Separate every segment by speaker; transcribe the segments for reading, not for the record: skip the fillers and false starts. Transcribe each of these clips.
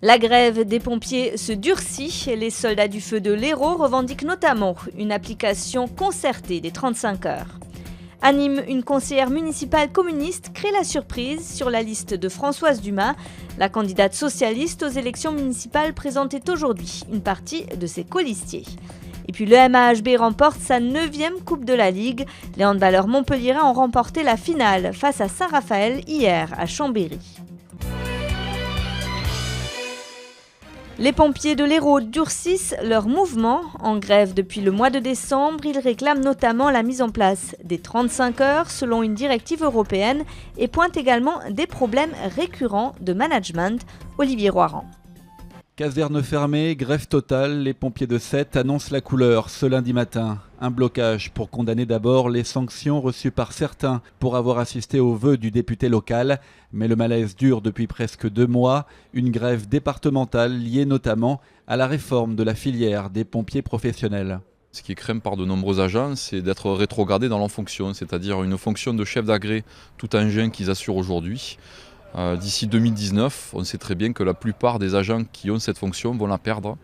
Speaker 1: La grève des pompiers se durcit et les soldats du feu de l'Hérault revendiquent notamment une application concertée des 35 heures. À Nîmes, une conseillère municipale communiste crée la surprise sur la liste de Françoise Dumas. La candidate socialiste aux élections municipales présentait aujourd'hui une partie de ses colistiers. Et puis le MAHB remporte sa 9e Coupe de la Ligue. Les handballeurs montpelliérains ont remporté la finale face à Saint-Raphaël hier à Chambéry. Les pompiers de l'Hérault durcissent leur mouvement. En grève depuis le mois de décembre, ils réclament notamment la mise en place des 35 heures selon une directive européenne et pointent également des problèmes récurrents de management. Olivier Roiran.
Speaker 2: Caserne fermée, grève totale, les pompiers de Sète annoncent la couleur ce lundi matin. Un blocage pour condamner d'abord les sanctions reçues par certains pour avoir assisté aux vœux du député local. Mais le malaise dure depuis presque 2 mois. Une grève départementale liée notamment à la réforme de la filière des pompiers professionnels.
Speaker 3: Ce qui est craint par de nombreux agents, c'est d'être rétrogradés dans leur fonction, c'est-à-dire une fonction de chef d'agré tout engin qu'ils assurent aujourd'hui. D'ici 2019, on sait très bien que la plupart des agents qui ont cette fonction vont la perdre,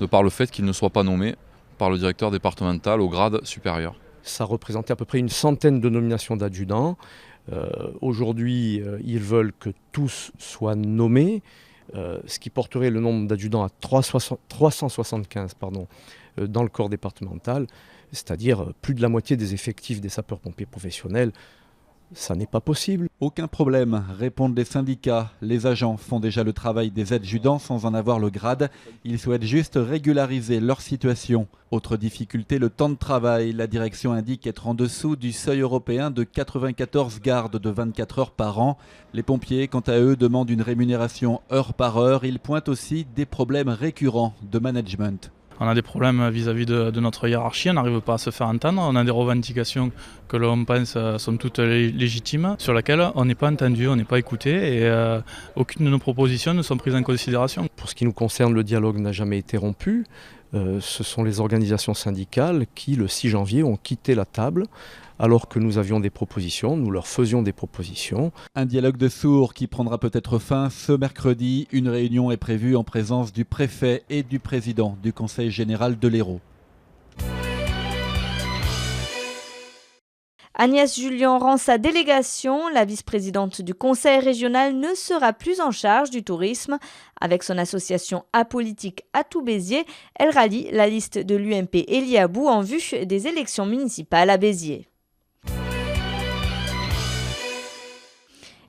Speaker 3: de par le fait qu'ils ne soient pas nommés par le directeur départemental au grade supérieur.
Speaker 4: Ça représentait à peu près une centaine de nominations d'adjudants. Aujourd'hui, ils veulent que tous soient nommés, ce qui porterait le nombre d'adjudants à 375 dans le corps départemental, c'est-à-dire plus de la moitié des effectifs des sapeurs-pompiers professionnels. Ça n'est pas possible.
Speaker 2: Aucun problème, répondent les syndicats. Les agents font déjà le travail des adjudants sans en avoir le grade. Ils souhaitent juste régulariser leur situation. Autre difficulté, le temps de travail. La direction indique être en dessous du seuil européen de 94 gardes de 24 heures par an. Les pompiers, quant à eux, demandent une rémunération heure par heure. Ils pointent aussi des problèmes récurrents de management.
Speaker 5: On a des problèmes vis-à-vis de notre hiérarchie, on n'arrive pas à se faire entendre, on a des revendications que l'on pense sont toutes légitimes, sur lesquelles on n'est pas entendu, on n'est pas écouté et aucune de nos propositions ne sont prises en considération.
Speaker 4: Pour ce qui nous concerne, le dialogue n'a jamais été rompu. Ce sont les organisations syndicales qui, le 6 janvier, ont quitté la table alors que nous avions des propositions, nous leur faisions des propositions.
Speaker 2: Un dialogue de sourds qui prendra peut-être fin ce mercredi. Une réunion est prévue en présence du préfet et du président du Conseil général de l'Hérault.
Speaker 1: Agnès Jullian rend sa délégation. La vice-présidente du conseil régional ne sera plus en charge du tourisme. Avec son association apolitique Atout Béziers, elle rallie la liste de l'UMP Eliabou en vue des élections municipales à Béziers.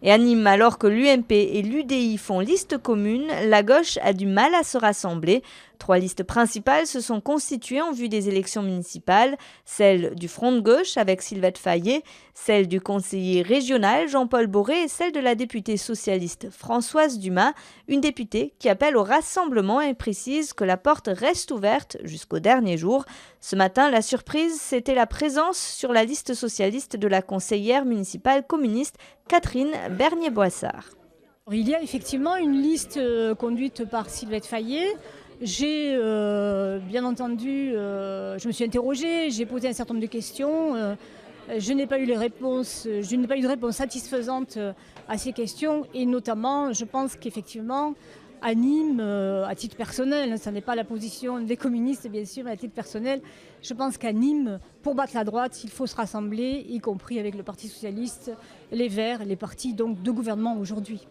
Speaker 1: Et à Nîmes, alors que l'UMP et l'UDI font liste commune, la gauche a du mal à se rassembler. 3 listes principales se sont constituées en vue des élections municipales, celle du Front de gauche avec Sylvette Fayet, celle du conseiller régional Jean-Paul Boré et celle de la députée socialiste Françoise Dumas, une députée qui appelle au rassemblement et précise que la porte reste ouverte jusqu'au dernier jour. Ce matin, la surprise, c'était la présence sur la liste socialiste de la conseillère municipale communiste Catherine Bernier-Boissard.
Speaker 6: Il y a effectivement une liste conduite par Sylvette Fayet. J'ai bien entendu, je me suis interrogée, j'ai posé un certain nombre de questions. Je n'ai pas eu de réponse satisfaisante à ces questions et notamment, je pense qu'effectivement, à Nîmes, à titre personnel, ça n'est pas la position des communistes bien sûr, mais à titre personnel, je pense qu'à Nîmes, pour battre la droite, il faut se rassembler, y compris avec le Parti socialiste, les Verts, les partis donc de gouvernement aujourd'hui.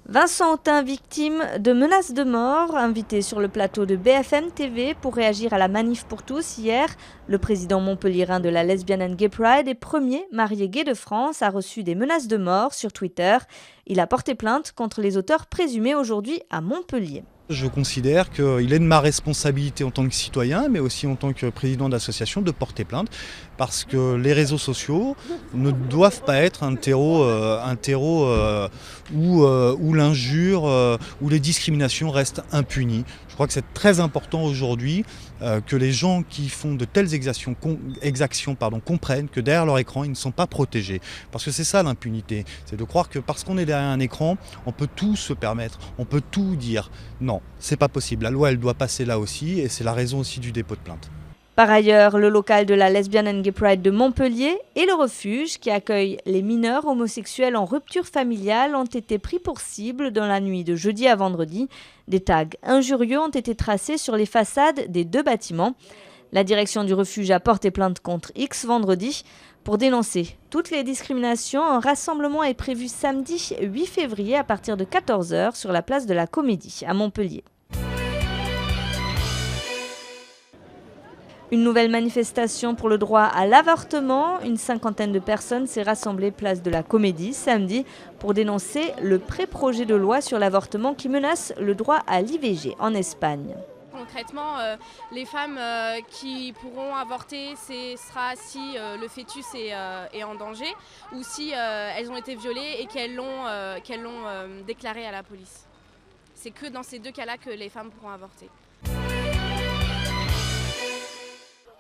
Speaker 1: Vincent Autain, victime de menaces de mort, invité sur le plateau de BFM TV pour réagir à la manif pour tous hier. Le président montpelliérain de la Lesbian and Gay Pride et premier marié gay de France a reçu des menaces de mort sur Twitter. Il a porté plainte contre les auteurs présumés aujourd'hui à Montpellier.
Speaker 7: Je considère qu'il est de ma responsabilité en tant que citoyen, mais aussi en tant que président d'association, de porter plainte, parce que les réseaux sociaux ne doivent pas être un terreau où l'injure, où les discriminations restent impunies. Je crois que c'est très important aujourd'hui que les gens qui font de telles exactions comprennent que derrière leur écran, ils ne sont pas protégés. Parce que c'est ça l'impunité, c'est de croire que parce qu'on est derrière un écran, on peut tout se permettre, on peut tout dire. Non, c'est pas possible. La loi, elle doit passer là aussi et c'est la raison aussi du dépôt de plainte.
Speaker 1: Par ailleurs, le local de la Lesbian and Gay Pride de Montpellier et le refuge qui accueille les mineurs homosexuels en rupture familiale ont été pris pour cible dans la nuit de jeudi à vendredi. Des tags injurieux ont été tracés sur les façades des 2 bâtiments. La direction du refuge a porté plainte contre X vendredi. Pour dénoncer toutes les discriminations, un rassemblement est prévu samedi 8 février à partir de 14 h sur la place de la Comédie à Montpellier. Une nouvelle manifestation pour le droit à l'avortement. Une cinquantaine de personnes s'est rassemblée place de la Comédie samedi pour dénoncer le pré-projet de loi sur l'avortement qui menace le droit à l'IVG en Espagne.
Speaker 8: Concrètement, les femmes qui pourront avorter, ce sera si le fœtus est en danger ou si elles ont été violées et qu'elles l'ont déclaré à la police. C'est que dans ces 2 cas-là que les femmes pourront avorter.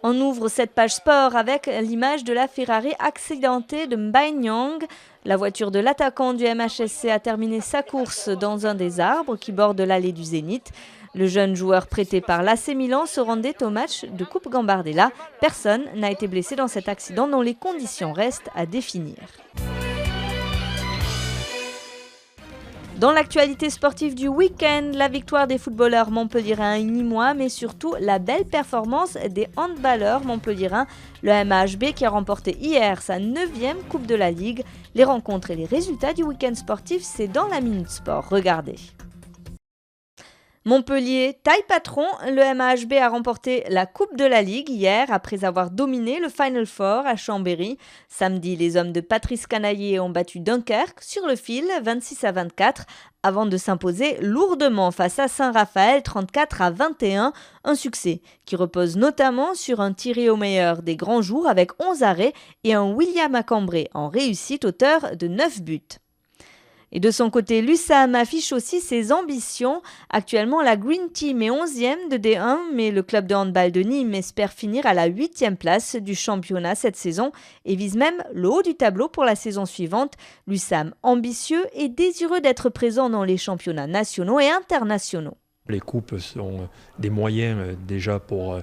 Speaker 1: On ouvre cette page sport avec l'image de la Ferrari accidentée de Mbaye Niang. La voiture de l'attaquant du MHSC a terminé sa course dans un des arbres qui borde l'allée du Zénith. Le jeune joueur prêté par l'AC Milan se rendait au match de Coupe Gambardella. Personne n'a été blessé dans cet accident dont les conditions restent à définir. Dans l'actualité sportive du week-end, la victoire des footballeurs montpelliérains et nîmois, mais surtout la belle performance des handballeurs montpelliérains. Le MHB qui a remporté hier sa 9e Coupe de la Ligue. Les rencontres et les résultats du week-end sportif, c'est dans la Minute Sport. Regardez. Montpellier, taille patron, le MHB a remporté la Coupe de la Ligue hier après avoir dominé le Final Four à Chambéry. Samedi, les hommes de Patrice Canaillé ont battu Dunkerque sur le fil 26-24 avant de s'imposer lourdement face à Saint-Raphaël 34-21. Un succès qui repose notamment sur un tiré au meilleur des grands jours avec 11 arrêts et un William Acambré en réussite auteur de 9 buts. Et de son côté, l'USAM affiche aussi ses ambitions. Actuellement, la Green Team est 11e de D1, mais le club de handball de Nîmes espère finir à la 8e place du championnat cette saison et vise même le haut du tableau pour la saison suivante. L'USAM ambitieux et désireux d'être présent dans les championnats nationaux et internationaux.
Speaker 9: Les coupes sont des moyens déjà pour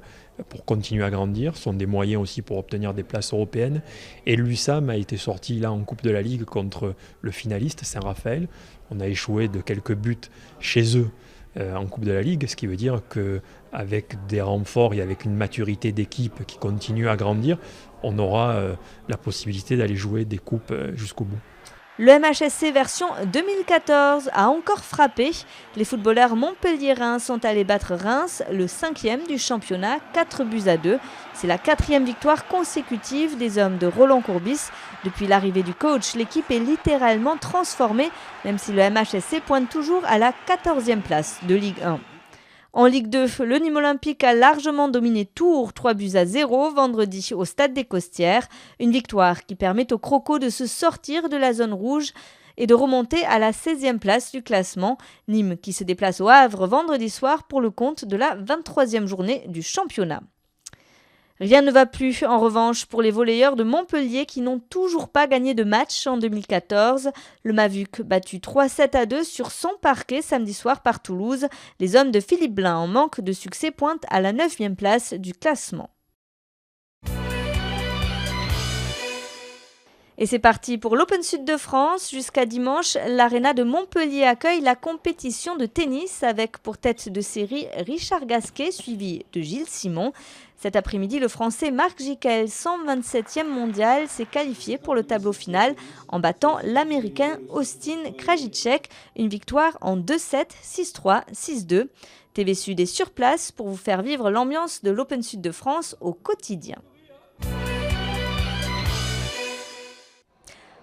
Speaker 9: continuer à grandir, sont des moyens aussi pour obtenir des places européennes. Et l'USAM a été sorti là en Coupe de la Ligue contre le finaliste Saint-Raphaël. On a échoué de quelques buts chez eux en Coupe de la Ligue, ce qui veut dire qu'avec des renforts et avec une maturité d'équipe qui continue à grandir, on aura la possibilité d'aller jouer des coupes jusqu'au bout.
Speaker 1: Le MHSC version 2014 a encore frappé. Les footballeurs montpelliérains sont allés battre Reims, le 5e du championnat, 4-2. C'est la 4e victoire consécutive des hommes de Roland Courbis. Depuis l'arrivée du coach, l'équipe est littéralement transformée, même si le MHSC pointe toujours à la 14e place de Ligue 1. En Ligue 2, le Nîmes Olympique a largement dominé Tours 3-0 vendredi au Stade des Costières. Une victoire qui permet aux Crocos de se sortir de la zone rouge et de remonter à la 16e place du classement. Nîmes qui se déplace au Havre vendredi soir pour le compte de la 23e journée du championnat. Rien ne va plus, en revanche, pour les volleyeurs de Montpellier qui n'ont toujours pas gagné de match en 2014. Le Mavuc battu 3-7-2 sur son parquet samedi soir par Toulouse. Les hommes de Philippe Blain en manque de succès pointent à la 9e place du classement. Et c'est parti pour l'Open Sud de France. Jusqu'à dimanche, l'Arena de Montpellier accueille la compétition de tennis avec pour tête de série Richard Gasquet suivi de Gilles Simon. Cet après-midi, le Français Marc Jiquel, 127e mondial, s'est qualifié pour le tableau final en battant l'Américain Austin Krajicek. Une victoire en 2-7, 6-3, 6-2. TV Sud est sur place pour vous faire vivre l'ambiance de l'Open Sud de France au quotidien.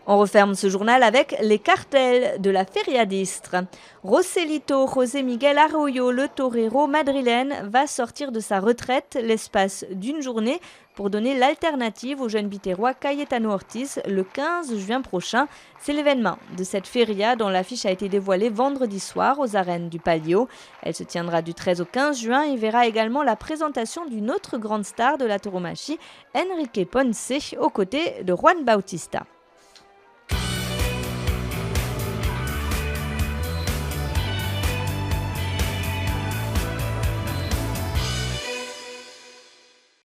Speaker 1: On referme ce journal avec les cartels de la Feria d'Istres. Roselito José Miguel Arroyo, le torero madrilène, va sortir de sa retraite l'espace d'une journée pour donner l'alternative au jeune biterrois Cayetano Ortiz le 15 juin prochain. C'est l'événement de cette feria dont l'affiche a été dévoilée vendredi soir aux arènes du Palio. Elle se tiendra du 13 au 15 juin et verra également la présentation d'une autre grande star de la tauromachie, Enrique Ponce, aux côtés de Juan Bautista.